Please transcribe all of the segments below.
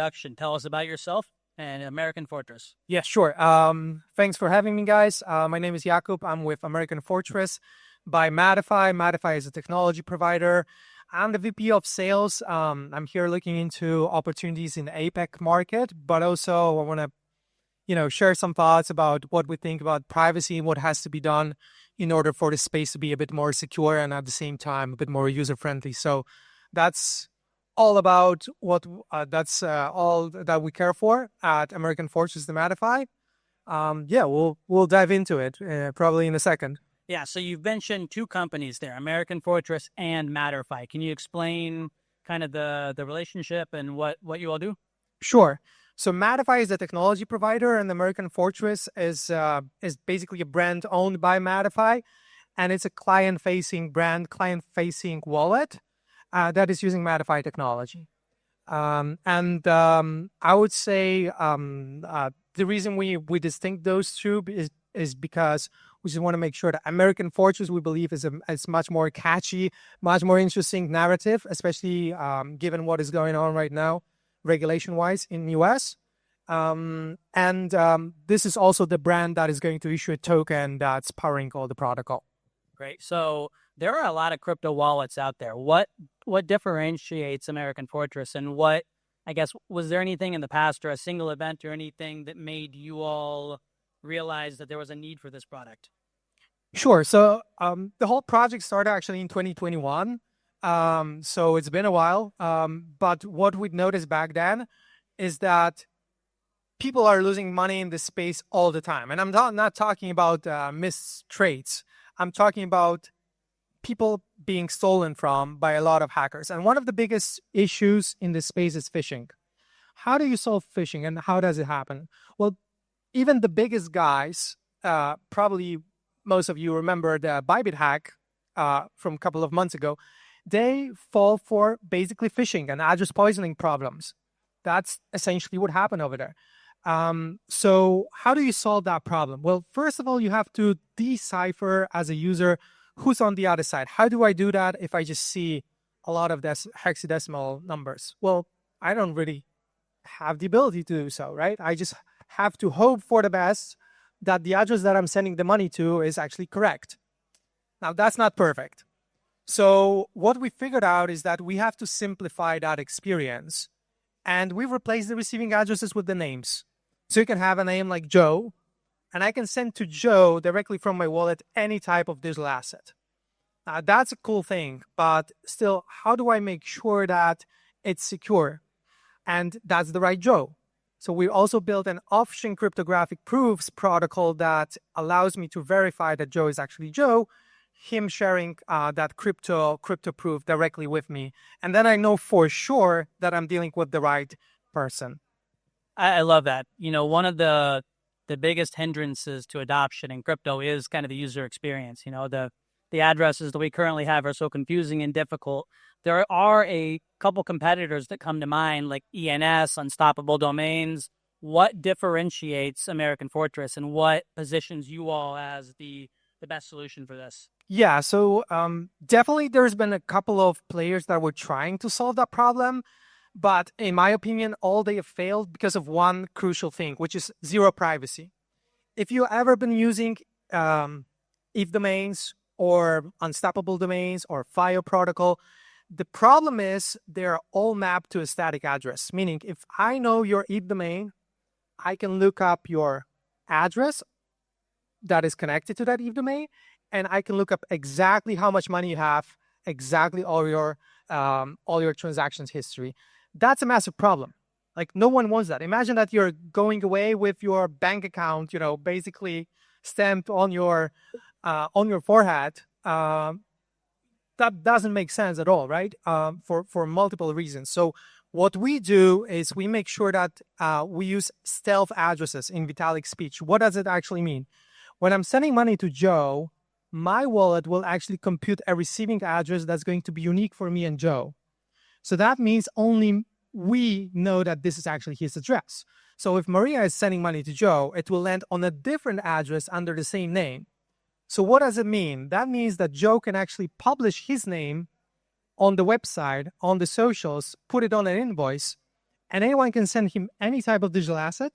introduction. Tell us about yourself and American Fortress. Yeah, sure. Thanks for having me, guys. My name is Jakub. I'm with American Fortress by MetterFi. MetterFi is a technology provider. I'm the VP of sales. I'm here looking into opportunities in the APAC market, but also I want to, share some thoughts about what we think about privacy and what has to be done in order for the space to be a bit more secure and at the same time a bit more user-friendly. So that's all about what all that we care for at American Fortress, the MetterFi. We'll dive into it probably in a second. Yeah, so you've mentioned two companies there, American Fortress and MetterFi. Can you explain kind of the relationship and what you all do? Sure. So MetterFi is a technology provider, and American Fortress is basically a brand owned by MetterFi, and it's a client-facing brand, client-facing wallet that is using MetterFi technology. I would say the reason we distinct those two is because we just want to make sure that American Fortress, we believe, is much more catchy, much more interesting narrative, especially given what is going on right now, regulation-wise in the US. This is also the brand that is going to issue a token that's powering all the protocol. Great. So there are a lot of crypto wallets out there. What differentiates American Fortress, and was there anything in the past or a single event or anything that made you all realize that there was a need for this product? Sure. So the whole project started actually in 2021. So it's been a while. But what we'd noticed back then is that people are losing money in this space all the time. And I'm not talking about missed trades. I'm talking about people being stolen from by a lot of hackers. And one of the biggest issues in this space is phishing. How do you solve phishing and how does it happen? Well, even the biggest guys, probably most of you remember the Bybit hack from a couple of months ago, they fall for basically phishing and address poisoning problems. That's essentially what happened over there. So how do you solve that problem? Well, first of all, you have to decipher as a user who's on the other side. How do I do that if I just see a lot of hexadecimal numbers? Well, I don't really have the ability to do so, right? I just have to hope for the best that the address that I'm sending the money to is actually correct. Now, that's not perfect. So what we figured out is that we have to simplify that experience, and we replaced the receiving addresses with the names. So you can have a name like Joe, and I can send to Joe directly from my wallet any type of digital asset. Now, that's a cool thing, but still, how do I make sure that it's secure and that's the right Joe? So we also built an off-chain cryptographic proofs protocol that allows me to verify that Joe is actually Joe, him sharing that crypto proof directly with me. And then I know for sure that I'm dealing with the right person. I love that. One of the biggest hindrances to adoption in crypto is kind of the user experience. The addresses that we currently have are so confusing and difficult. There are a couple competitors that come to mind, like ENS, Unstoppable Domains. What differentiates American Fortress and what positions you all as the best solution for this? Yeah, so definitely there's been a couple of players that were trying to solve that problem. But in my opinion, all they have failed because of one crucial thing, which is zero privacy. If you've ever been using if domains or Unstoppable Domains or FIO protocol, the problem is they're all mapped to a static address. Meaning, if I know your if domain, I can look up your address that is connected to that if domain, and I can look up exactly how much money you have, exactly all your transactions history. That's a massive problem. Like, no one wants that. Imagine that you're going away with your bank account, basically stamped on your forehead. That doesn't make sense at all, right? For multiple reasons. So what we do is we make sure that we use stealth addresses in Vitalik speech. What does it actually mean? When I'm sending money to Joe, my wallet will actually compute a receiving address that's going to be unique for me and Joe. So that means only we know that this is actually his address. So if Maria is sending money to Joe, it will land on a different address under the same name. So what does it mean? That means that Joe can actually publish his name on the website, on the socials, put it on an invoice, and anyone can send him any type of digital asset,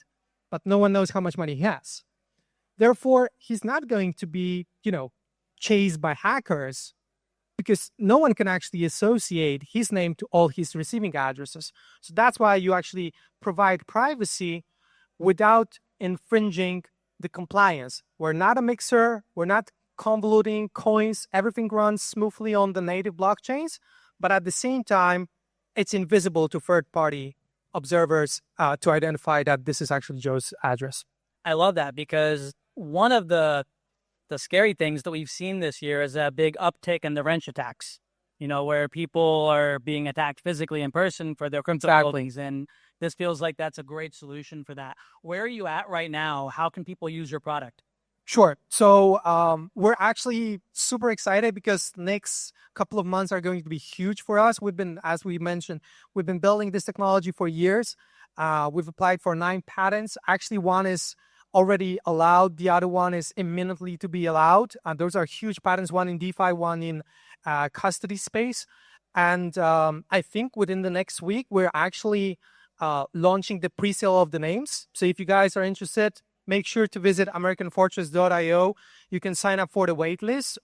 but no one knows how much money he has. Therefore, he's not going to be, chased by hackers because no one can actually associate his name to all his receiving addresses. So that's why you actually provide privacy without infringing the compliance. We're not a mixer. We're not convoluting coins. Everything runs smoothly on the native blockchains, but at the same time, it's invisible to third-party observers to identify that this is actually Joe's address. I love that because one of the scary things that we've seen this year is a big uptick in the wrench attacks, where people are being attacked physically in person for their crypto holdings. And this feels like that's a great solution for that. Where are you at right now? How can people use your product? Sure. So we're actually super excited because next couple of months are going to be huge for us. As we mentioned, we've been building this technology for years. We've applied for 9 patents. Actually, one is already allowed. The other one is imminently to be allowed. Those are huge patents, one in DeFi, one in custody space. And I think within the next week, we're actually launching the pre-sale of the names. So if you guys are interested, make sure to visit AmericanFortress.io. You can sign up for the waitlist.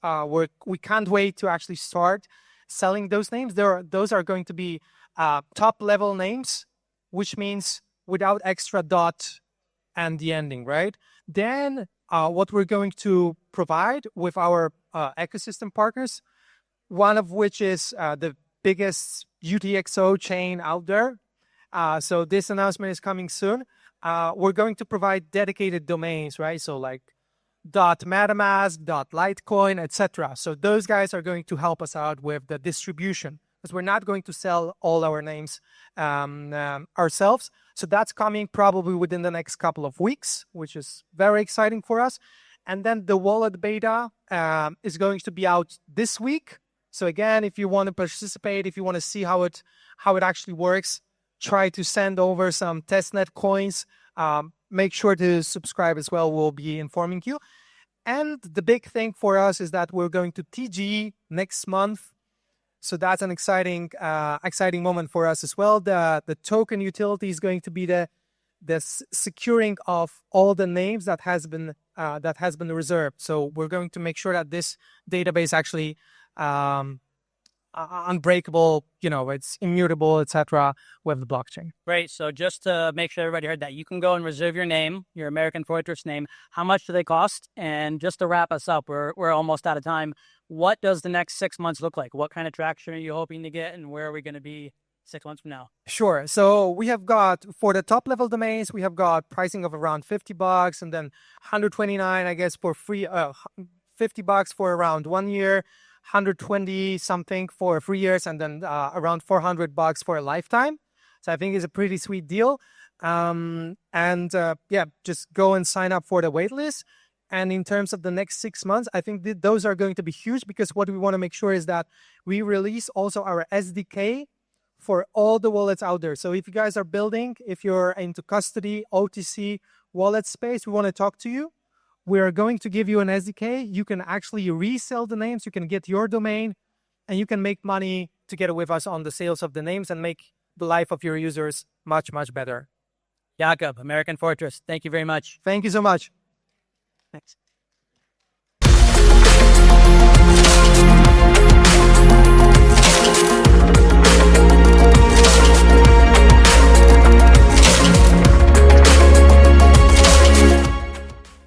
We can't wait to actually start selling those names. Those are going to be top-level names, which means without extra dot and the ending, right? Then what we're going to provide with our ecosystem partners, one of which is the biggest UTXO chain out there. So this announcement is coming soon. We're going to provide dedicated domains, right? So like .metamask, .litecoin, etc. So those guys are going to help us out with the distribution because we're not going to sell all our names ourselves. So that's coming probably within the next couple of weeks, which is very exciting for us. And then the wallet beta is going to be out this week. So again, if you want to participate, if you want to see how it actually works, try to send over some testnet coins. Make sure to subscribe as well. We'll be informing you. And the big thing for us is that we're going to TG next month. So that's an exciting moment for us as well. The token utility is going to be the securing of all the names that has been reserved. So we're going to make sure that this database actually unbreakable, it's immutable, etc. with the blockchain. Great. So just to make sure everybody heard that, you can go and reserve your name, your American Fortress name. How much do they cost? And just to wrap us up, we're almost out of time. What does the next 6 months look like? What kind of traction are you hoping to get, and where are we going to be 6 months from now? Sure. So we have got, for the top level domains, we have got pricing of around $50 and then $129, I guess, for free, $50 for around 1 year. 120 something for 3 years, and then around $400 for a lifetime. So I think it's a pretty sweet deal. Just go and sign up for the waitlist. And in terms of the next 6 months, I think those are going to be huge because what we want to make sure is that we release also our SDK for all the wallets out there. So if you guys are building, if you're into custody, OTC, wallet space, we want to talk to you. We are going to give you an SDK. You can actually resell the names. You can get your domain, and you can make money together with us on the sales of the names and make the life of your users much, much better. Jakub, American Fortress, thank you very much. Thank you so much. Thanks.